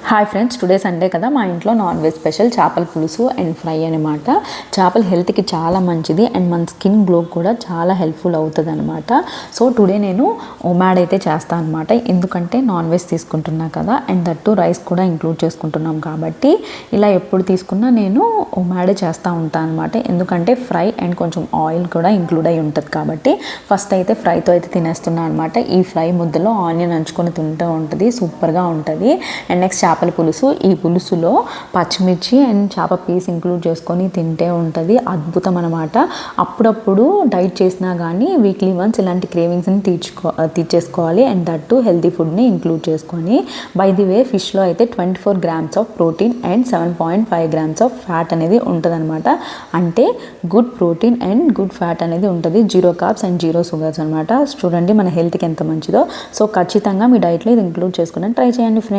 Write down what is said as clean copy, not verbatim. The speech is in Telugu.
హాయ్ ఫ్రెండ్స్, టుడే సండే కదా, మా ఇంట్లో నాన్ వెజ్ స్పెషల్ చేపల పులుసు అండ్ ఫ్రై అనమాట. చేపల హెల్త్కి చాలా మంచిది అండ్ మన స్కిన్ గ్లో కూడా చాలా హెల్ప్ఫుల్ అవుతుంది అనమాట. సో టుడే నేను ఒమాడ్ అయితే చేస్తాను అనమాట. ఎందుకంటే నాన్ వెజ్ తీసుకుంటున్నా కదా, అండ్ దట్టు రైస్ కూడా ఇంక్లూడ్ చేసుకుంటున్నాం కాబట్టి ఇలా ఎప్పుడు తీసుకున్నా నేను ఒమాడే చేస్తూ ఉంటాను అనమాట. ఎందుకంటే ఫ్రై అండ్ కొంచెం ఆయిల్ కూడా ఇంక్లూడ్ అయి ఉంటుంది కాబట్టి ఫస్ట్ అయితే ఫ్రైతో అయితే తినేస్తున్నాను అనమాట. ఈ ఫ్రై ముద్దలో ఆనియన్ నంచుకొని తింటూ ఉంటుంది, సూపర్గా ఉంటుంది. అండ్ నెక్స్ట్ చేపల పులుసు. ఈ పులుసులో పచ్చిమిర్చి అండ్ చేప పీస్ ఇంక్లూడ్ చేసుకొని తింటే ఉంటుంది, అద్భుతం అనమాట. అప్పుడప్పుడు డైట్ చేసినా కానీ వీక్లీ వన్స్ ఇలాంటి క్రేవింగ్స్ని తీర్చేసుకోవాలి. అండ్ దట్టు హెల్తీ ఫుడ్ని ఇంక్లూడ్ చేసుకొని. బై ది వే, ఫిష్లో అయితే 24 grams of protein and 7.5 grams of fat అనేది ఉంటుంది అనమాట. అంటే good protein and good fat అనేది ఉంటుంది. 0 carbs అండ్ 0 sugars అనమాట. చూడండి మన హెల్త్కి ఎంత మంచిదో. సో ఖచ్చితంగా మీ డైట్లో ఇది ఇంక్లూడ్ చేసుకుని ట్రై చేయండి ఫ్రెండ్స్.